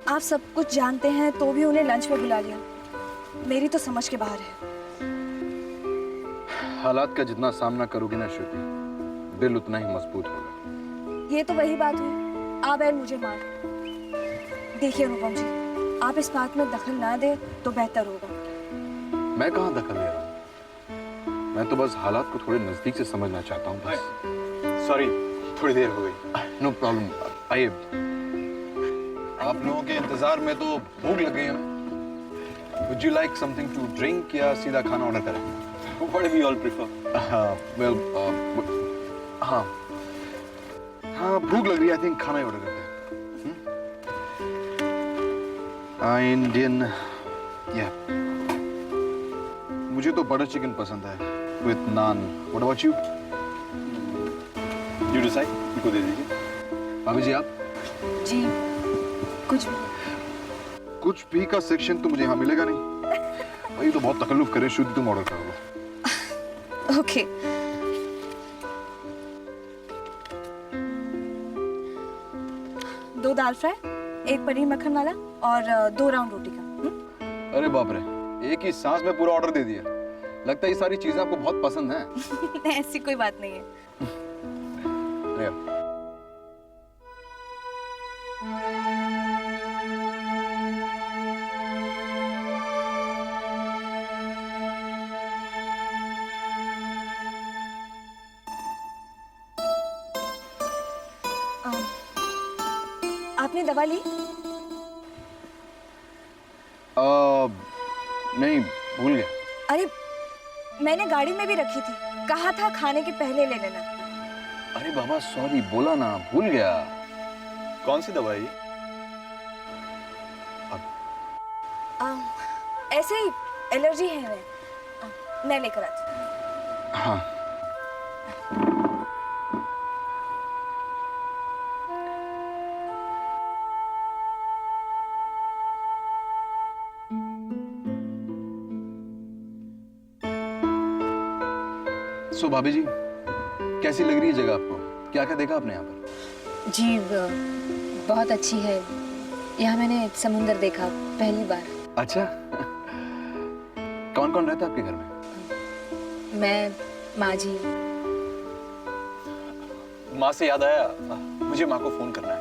आप सब कुछ जानते हैं तो भी उन्हें लंच पे बुला लिया। मेरी तो समझ के बाहर है। हालात का जितना सामना करोगे ना श्रुति, दिल उतना ही मजबूत होगा। ये तो वही बात हुई, आप बैल मुझे मार। देखिए अनुपम जी, आप इस बात में दखल ना दे तो बेहतर होगा। मैं कहाँ दखल दे रहा हूँ, मैं तो बस हालात को थोड़े नजदीक से समझना चाहता हूँ बस। सॉरी, थोड़ी देर हो गई। नो प्रॉब्लम, आइए। आप लोगों के इंतजार में तो भूख लग गई हमें। Would you like something to drink या सीधा खाना ऑर्डर करें? What do we all prefer? Well, हाँ हाँ भूख लग रही है, आई थिंक खाना ही ऑर्डर करते हैं। इंडियन, या मुझे तो बटर चिकन पसंद है with naan. What about you? You decide, इनको दे दीजिए। भाभी जी आप? जी कुछ भी। कुछ भी का सेक्शन तो मुझे यहाँ मिलेगा नहीं। भाई तो बहुत तकल्लुफ करे, शुद्ध तुम ऑर्डर कर लो। ओके। दो दाल फ्राई, एक पनीर मक्खन वाला और 2 राउंड रोटी का। अरे बाप रे, एक ही सांस में पूरा ऑर्डर दे दिया। लगता है ये सारी चीजें आपको बहुत पसंद हैं। ऐसी कोई बात नहीं है। आपने दवा ली? नहीं, भूल गया। अरे मैंने गाड़ी में भी रखी थी, कहा था खाने के पहले ले लेना। अरे बाबा सॉरी, बोला ना, भूल गया। कौन सी दवाई? ऐसे ही एलर्जी है मैं लेकर आती हूँ। हाँ सो भाभी जी, कैसी लग रही है जगह आपको? क्या क्या देखा आपने यहाँ पर? जी बहुत अच्छी है। यहाँ मैंने समुंदर देखा पहली बार। अच्छा कौन कौन रहता है आपके घर में? मैं, माँ जी। माँ से याद आया, मुझे माँ को फोन करना है।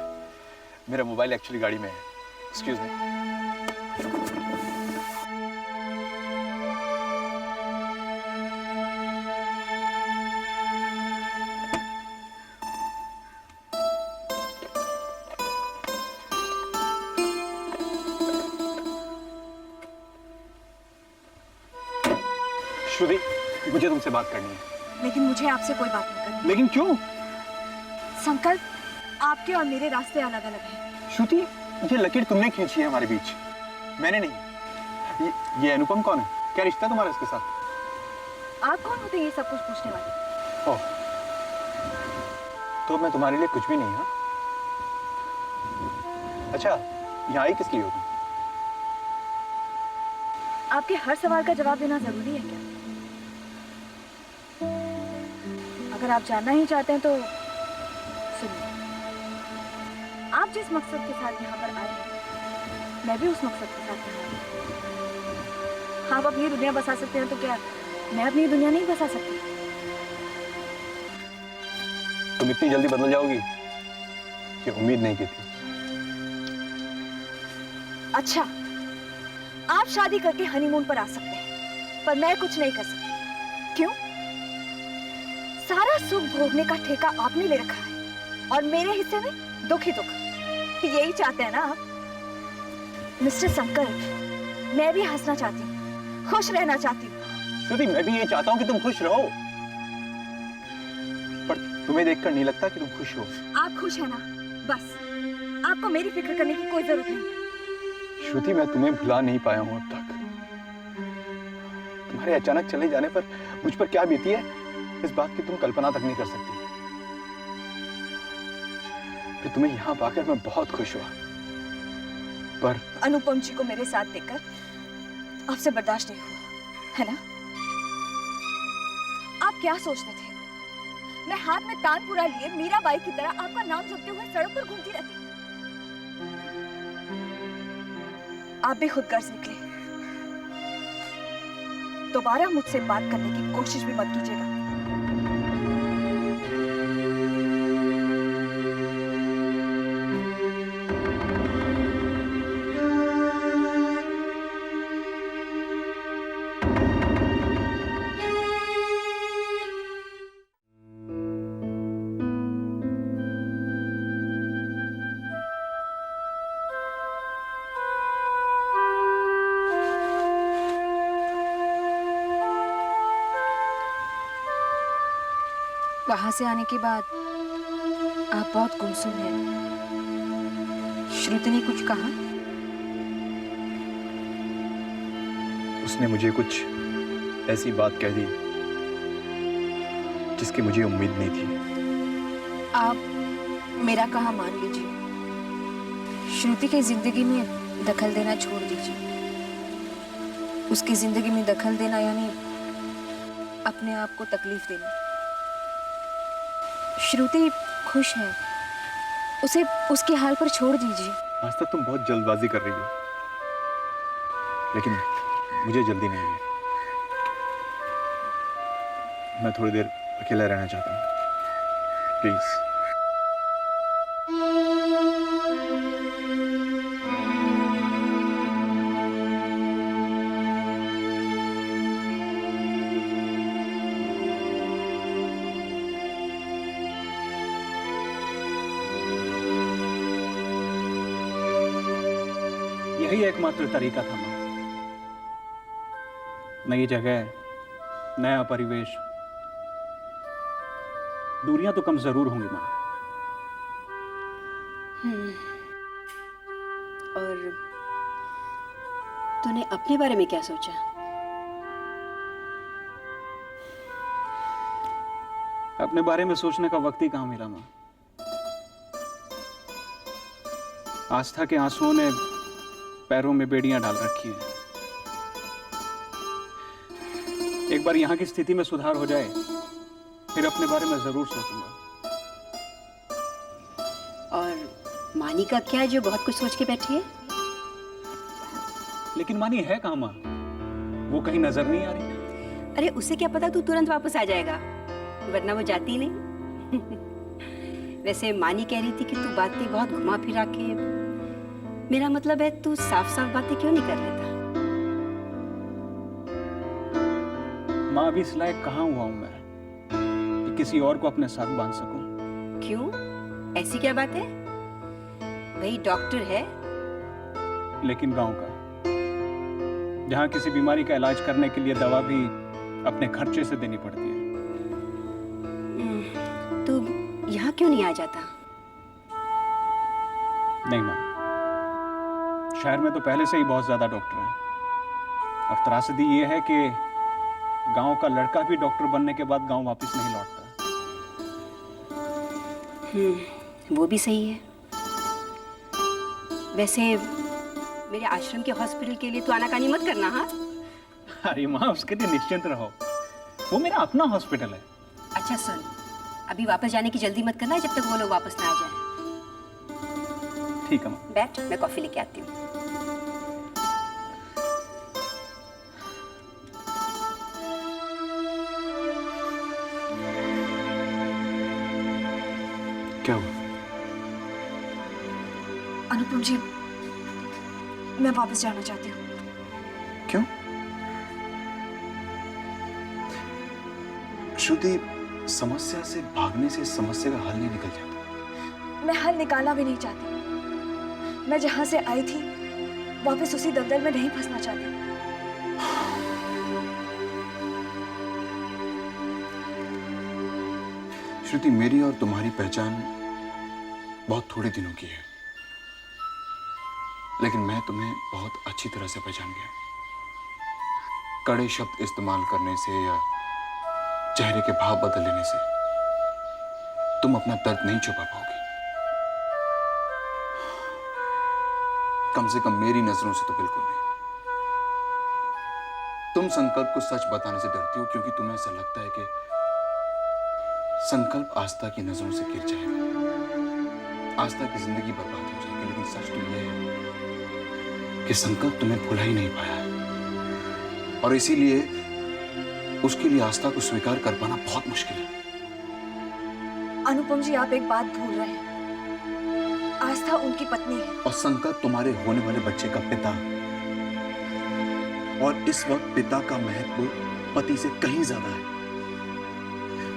मेरा मोबाइल एक्चुअली गाड़ी में है। Excuse me. श्रुति, मुझे तुमसे बात करनी है। लेकिन मुझे आपसे कोई बात नहीं करनी। लेकिन क्यों? संकल्प, आपके और मेरे रास्ते अलग अलग हैं। श्रुति, ये लकीर तुमने खींची है हमारे बीच, मैंने नहीं। ये अनुपम कौन है? क्या रिश्ता तुम्हारा इसके साथ? आप कौन होते हैं ये सब कुछ पूछने वाले? ओह, तो मैं तुम्हारे लिए कुछ भी नहीं। हाँ, अच्छा, यहाँ आई किस लिए हो तुम? आपके हर सवाल का जवाब देना जरूरी है क्या? अगर आप जानना ही चाहते हैं तो सुनिए। आप जिस मकसद के साथ यहाँ पर आए हैं, मैं भी उस मकसद के साथ यहाँ आई हूँ। आप अपनी दुनिया बसा सकते हैं तो क्या मैं अपनी दुनिया नहीं बसा सकती? तुम इतनी जल्दी बदल जाओगी, ये उम्मीद नहीं की थी। अच्छा, आप शादी करके हनीमून पर आ सकते हैं, पर मैं कुछ नहीं कर सकती। क्यों? सारा सुख भोगने का ठेका आपने ले रखा है और मेरे हिस्से में दुख ही दुख। यही चाहते हैं ना आप? मिस्टर संकल्प, मैं भी हंसना चाहती हूँ, खुश रहना चाहती हूँ। श्रुति, मैं भी ये चाहता हूँ कि तुम खुश रहो, पर तुम्हें देखकर नहीं लगता कि तुम खुश हो। आप खुश हैं ना? बस आपको मेरी फिक्र करने की कोई जरूरत नहीं। श्रुति, मैं तुम्हें भुला नहीं पाया हूं अब तक। तुम्हारे अचानक चले जाने पर मुझ पर क्या बीती है, इस बात की तुम कल्पना तक नहीं कर सकती। फिर तुम्हें यहाँ पाकर मैं बहुत खुश हुआ, पर अनुपम जी को मेरे साथ देखकर आपसे बर्दाश्त नहीं हुआ, है ना? आप क्या सोचते थे? मैं हाथ में तानपुरा लिए मीराबाई की तरह आपका नाम जपते हुए सड़क पर घूमती रहती? आप भी खुद गर्ज निकले। दोबारा मुझसे बात करने की कोशिश भी मत कीजिएगा। वहां से आने के बाद आप बहुत गुमसुम हैं। श्रुति ने कुछ कहा? उसने मुझे कुछ ऐसी बात कह दी जिसकी मुझे उम्मीद नहीं थी। आप मेरा कहा मान लीजिए। श्रुति की जिंदगी में दखल देना छोड़ दीजिए। उसकी जिंदगी में दखल देना यानी अपने आप को तकलीफ देना। श्रुति खुश है, उसे उसके हाल पर छोड़ दीजिए। आज तक तुम बहुत जल्दबाजी कर रही हो, लेकिन मुझे जल्दी नहीं है। मैं थोड़ी देर अकेला रहना चाहता हूँ, प्लीज। यही एकमात्र तरीका था मां। नई जगह, नया परिवेश, दूरियां तो कम जरूर होंगी मां। और तूने अपने बारे में क्या सोचा? अपने बारे में सोचने का वक्त ही कहां मिला मां। आस्था के आंसुओं ने पैरों में बेड़ियां डाल रखी है। एक बार यहां की स्थिति में सुधार हो जाए, फिर अपने बारे में जरूर सोचूंगा। और मानी का क्या है जो बहुत कुछ सोच के बैठी है? लेकिन मानी है कहां मां? वो कहीं नजर नहीं आ रही। अरे उसे क्या पता तू तुरंत वापस आ जाएगा, वरना वो जाती नहीं। वैसे मानी कह रही थी कि तू बातें बहुत घुमा फिरा के, मेरा मतलब है तू साफ साफ बातें क्यों नहीं कर लेता? मां अभी इस लायक कहां हुआ हूं मैं कि किसी और को अपने साथ बांध सकूं। क्यों? ऐसी क्या बात है? भाई डॉक्टर है, लेकिन गांव का, जहां किसी बीमारी का इलाज करने के लिए दवा भी अपने खर्चे से देनी पड़ती है। तू यहाँ क्यों नहीं आ जाता? नहीं मां, शहर में तो पहले से ही बहुत ज्यादा डॉक्टर हैं, और त्रासदी ये है कि गांव का लड़का भी डॉक्टर बनने के बाद गांव वापस नहीं लौटता। वो भी सही है। वैसे मेरे आश्रम के हॉस्पिटल के लिए तो आनाकानी मत करना। हाँ अरे मां, उसके लिए निश्चिंत रहो, वो मेरा अपना हॉस्पिटल है। अच्छा सुन, अभी वापस जाने की जल्दी मत करना जब तक वो लोग वापस ना आ जाए। ठीक है मां। बैठ, मैं कॉफी लेके आती हूँ। क्या हुआ? अनुपम जी, मैं वापस जाना चाहती हूँ। क्यों? श्रुति, समस्या से भागने से समस्या का हल नहीं निकल जाता। मैं हल निकालना भी नहीं चाहती। मैं जहां से आई थी वापस उसी दलदल में नहीं फंसना चाहती। श्रुति, मेरी और तुम्हारी पहचान बहुत थोड़े दिनों की है, लेकिन मैं तुम्हें बहुत अच्छी तरह से पहचान गया। कड़े शब्द इस्तेमाल करने से या चेहरे के भाव बदल लेने से तुम अपना दर्द नहीं छुपा पाओगे। कम से कम मेरी नजरों से तो बिल्कुल नहीं। तुम संकल्प को सच बताने से डरती हो क्योंकि तुम्हें ऐसा लगता है कि संकल्प आस्था की नजरों से गिर जाएगा, आस्था की जिंदगी बर्बाद हो जाएगी। लेकिन सच तो यह है कि संकल्प तुम्हें भुला ही नहीं पाया है, और इसीलिए उसके लिए आस्था को स्वीकार कर पाना बहुत मुश्किल है। अनुपम जी, आप एक बात भूल रहे हैं। आस्था उनकी पत्नी है। और संकल्प तुम्हारे होने वाले बच्चे का पिता, और इस वक्त पिता का महत्व पति से कहीं ज्यादा है।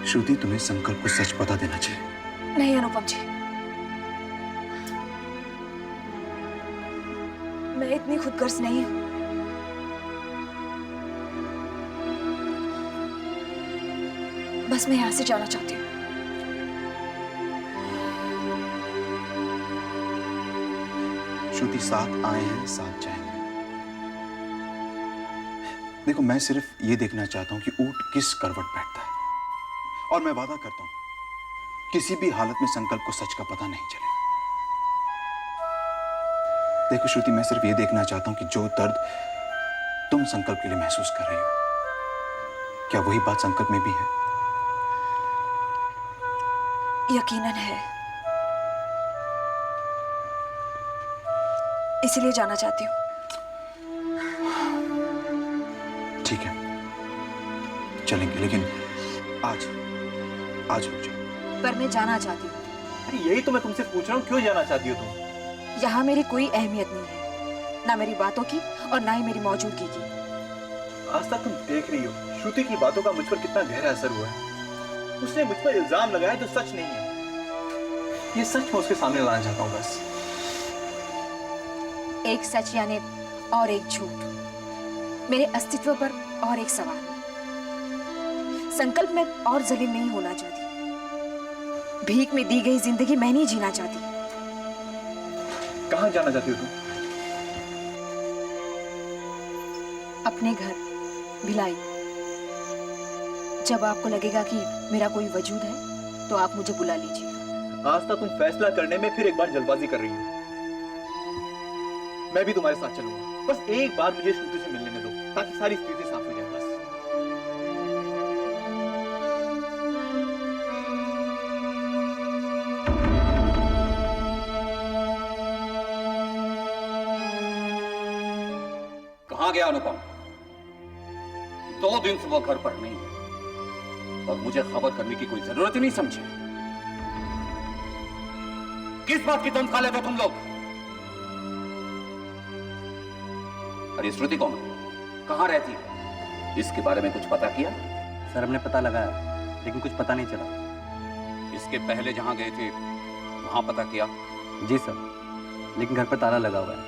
श्रुति, तुम्हें संकल्प को सच बता देना चाहिए। नहीं अनुपम जी, मैं इतनी खुदगर्ज नहीं हूं। बस मैं यहां से जाना चाहती हूँ। श्रुति, साथ आए हैं, साथ जाएंगे। देखो, मैं सिर्फ ये देखना चाहता हूं कि ऊंट किस करवट बैठता है, और मैं वादा करता हूं किसी भी हालत में संकल्प को सच का पता नहीं चलेगा। देखो श्रुति, मैं सिर्फ ये देखना चाहता हूं कि जो दर्द तुम संकल्प के लिए महसूस कर रही हो, क्या वही बात संकल्प में भी है? यकीनन है, इसीलिए जाना चाहती हूँ। ठीक है, चलेंगे, लेकिन आज रुक जाओ। पर मैं जाना चाहती हूँ। अरे यही तो मैं तुमसे पूछ रहा हूँ, क्यों जाना चाहती हो तुम? यहाँ मेरी कोई अहमियत नहीं है, ना मेरी बातों की और ना ही मेरी मौजूदगी की। आज तक तुम देख रही हो श्रुति की बातों का मुझ पर कितना गहरा असर हुआ है। उसने मुझ पर इल्जाम लगाया जो सच नहीं है। ये सच मैं उसके सामने लाना चाहता हूँ बस। एक सच यानी और एक झूठ, मेरे अस्तित्व पर और एक सवाल। संकल्प में और जलील नहीं होना चाहती। भीख में दी गई जिंदगी मैं नहीं जीना चाहती। कहाँ जाना चाहती हो तुम? अपने घर भिलाई। जब आपको लगेगा कि मेरा कोई वजूद है तो आप मुझे बुला लीजिए। आज तक तुम फैसला करने में फिर एक बार जल्दबाजी कर रही हो। मैं भी तुम्हारे साथ चलूंगा। बस एक बार मुझे श्रुति से मिलने दो ताकि सारी स्थिति साफ हो जाए। बस कहां गया अनुपम? 2 दिन से वो घर पर नहीं है और मुझे खबर करने की कोई जरूरत ही नहीं समझी। किस बात की दम खा लेते तुम लोग? अरे श्रुति कौन है? कहां रहती है? इसके बारे में कुछ पता किया? सर हमने पता लगाया लेकिन कुछ पता नहीं चला। इसके पहले जहां गए थे वहां पता किया? जी सर, लेकिन घर पर ताला लगा हुआ है।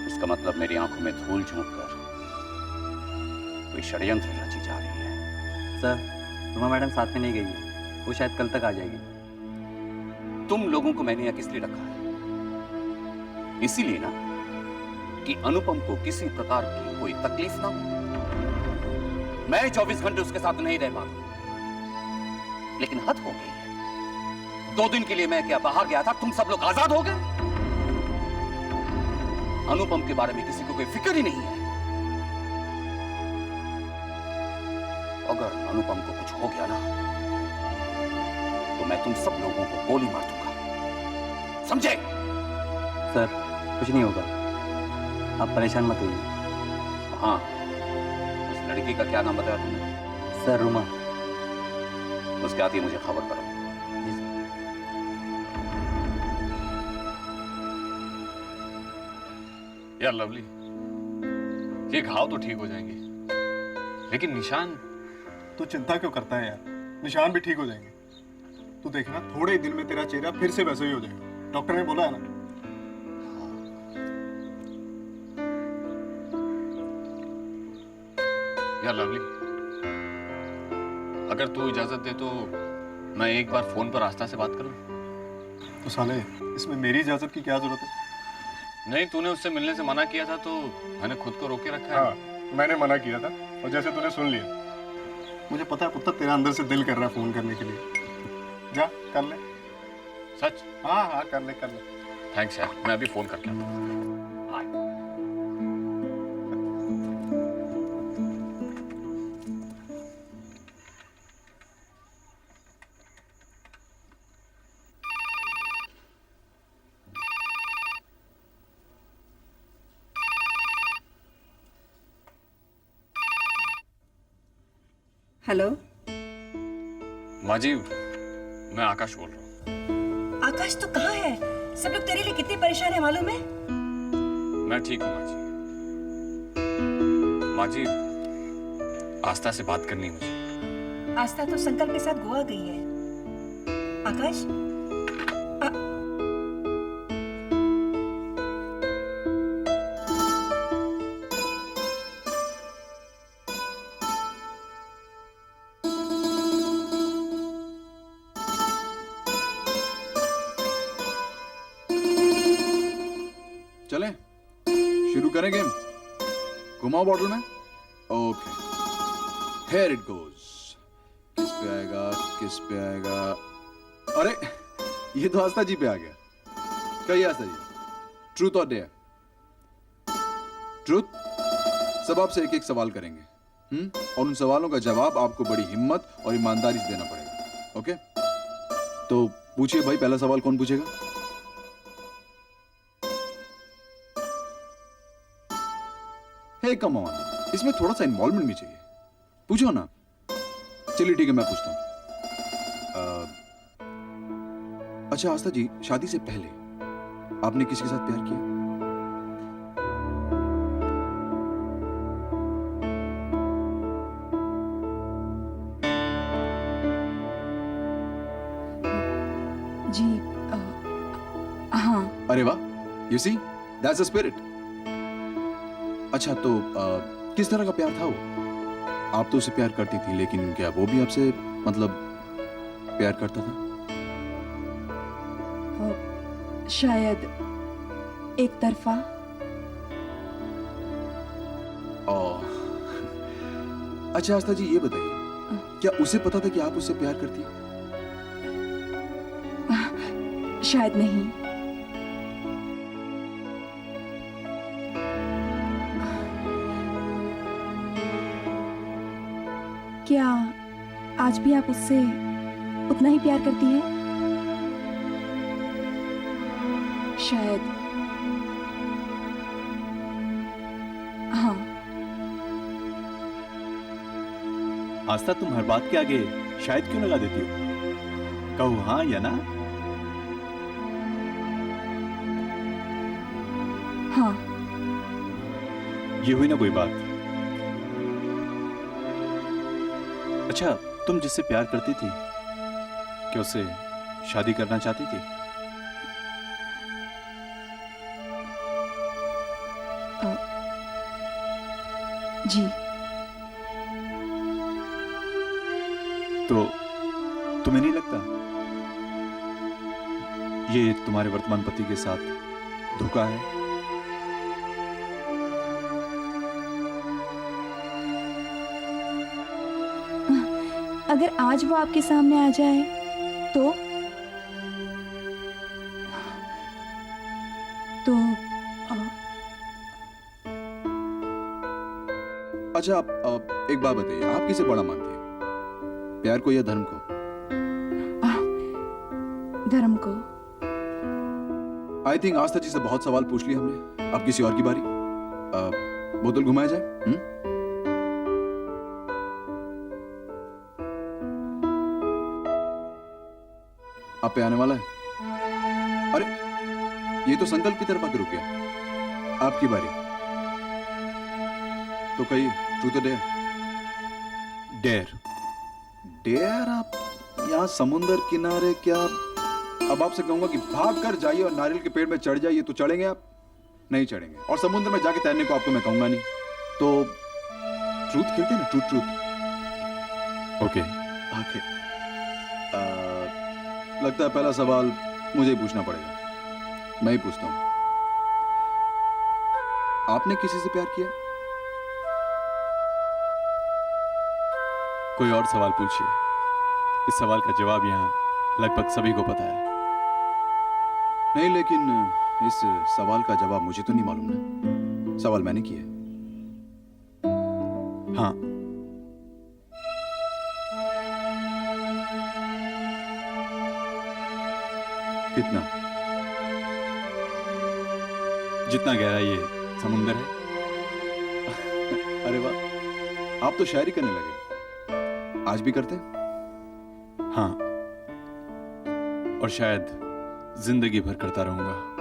इसका मतलब मेरी आंखों में धूल झोंक कर कोई षड्यंत्र रची जा रही है। सर रुमा मैडम साथ में नहीं गई है, वो शायद कल तक आ जाएगी। तुम लोगों को मैंने यहाँ किस लिए रखा है? इसीलिए ना कि अनुपम को किसी प्रकार की कोई तकलीफ ना हो। मैं 24 घंटे उसके साथ नहीं रह पाता, लेकिन हद हो गई है। 2 दिन के लिए मैं क्या बाहर गया था, तुम सब लोग आजाद हो गए? अनुपम के बारे में किसी को कोई फिक्र ही नहीं है। अगर अनुपम को कुछ हो गया ना तो मैं तुम सब लोगों को गोली मार दूंगा, समझे? सर कुछ नहीं होगा, आप परेशान मत होइए। हाँ, उस लड़की का क्या नाम बताया तुमने? सर रुमा। उसके आती मुझे खबर करो। जी सर। यार लवली, ये घाव तो ठीक हो जाएंगे, लेकिन निशान? तू चिंता क्यों करता है यार, निशान भी ठीक हो जाएंगे। तू देखना थोड़े ही दिन में तेरा चेहरा फिर से वैसा ही हो जाएगा, डॉक्टर ने बोला है ना। यार लवली, अगर तू इजाजत दे तो मैं एक बार फोन पर आस्था से बात करूं? तो साले इसमें मेरी इजाजत की क्या जरूरत है? नहीं, तूने उससे मिलने से मना किया था तो मैंने खुद को रोके रखा है। हाँ, मैंने मना किया था और जैसे तूने सुन लिया। मुझे पता है पुत्र, तेरा अंदर से दिल कर रहा है फोन करने के लिए। जा कर ले। सच? हाँ हाँ कर ले कर ले। थैंक्स यार, मैं अभी फोन करके आता हूं। हेलो, माँ जी, मैं आकाश बोल रहा हूँ। आकाश तो कहाँ है? सब लोग तेरे लिए कितने परेशान है मालूम है? मैं ठीक हूँ माँ जी। माँ जी, आस्था से बात करनी है मुझे। आस्था तो संकल्प के साथ गोवा गई है। आकाश, चलें, शुरू करें गेम। घुमाओ बॉटल में। Okay, here it goes. किस पे आएगा, किस पे आएगा? अरे, ये तो आस्था जी पे आ गया। कहिए आस्था जी, ट्रूथ और डेयर? ट्रूथ। सब आपसे एक एक सवाल करेंगे, और उन सवालों का जवाब आपको बड़ी हिम्मत और ईमानदारी से देना पड़ेगा। ओके, तो पूछिए भाई, पहला सवाल कौन पूछेगा? हे कम ऑन, इसमें थोड़ा सा इन्वॉल्वमेंट भी चाहिए। पूछो ना। चलिए ठीक है, मैं पूछता हूं। अच्छा आस्था जी, शादी से पहले आपने किसी के साथ प्यार किया? जी हाँ। अरे वाह, you see, that's the spirit. अच्छा तो किस तरह का प्यार था वो? आप तो उसे प्यार करती थी, लेकिन क्या वो भी आपसे मतलब प्यार करता था? शायद एक तरफा। ओह, अच्छा आस्था जी, ये बताइए, क्या उसे पता था कि आप उससे प्यार करती हैं? शायद नहीं। क्या आज भी आप उससे उतना ही प्यार करती हैं? शायद हाँ। आस्था, तुम हर बात के आगे शायद क्यों लगा देती हो? कहो हाँ या ना। हाँ। ये हुई ना कोई बात। अच्छा, तुम जिससे प्यार करती थी, क्या उससे शादी करना चाहती थी? जी। तो तुम्हें नहीं लगता ये तुम्हारे वर्तमान पति के साथ धोखा है? अगर आज वो आपके सामने आ जाए तो अच्छा आप एक बात बताइए, आप किसे बड़ा मानती हैं, प्यार को या धर्म को? धर्म को। आई थिंक आस्था जी से बहुत सवाल पूछ लिए हमने, अब किसी और की बारी। बोतल घुमाया जाए? आप पे आने वाला है। अरे, ये तो संकल्प की तरफ आके रुक गया। आपकी बारी, तो कहिए, ट्रूथ और डेयर? डेयर। डेयर? आप यहाँ समुंदर किनारे, क्या अब आपसे कहूंगा कि भाग कर जाइए और नारियल के पेड़ में चढ़ जाइए, तो चढ़ेंगे आप? नहीं चढ़ेंगे। और समुद्र में जाके तैरने को आपको मैं कहूंगा नहीं। तो ट्रूथ खेलते हैं ना, ट्रूथ ट्रूथ। ओके। ओके, लगता है पहला सवाल मुझे ही पूछना पड़ेगा। मैं ही पूछता हूं, आपने किसी से प्यार किया? कोई और सवाल पूछिए। इस सवाल का जवाब यहाँ लगभग सभी को पता है। नहीं, लेकिन इस सवाल का जवाब मुझे तो नहीं मालूम ना। सवाल मैंने किया। हाँ। कितना? जितना गहरा ये समुंदर है। अरे वाह, आप तो शायरी करने लगे। आज भी करते? हाँ, और शायद जिंदगी भर करता रहूंगा।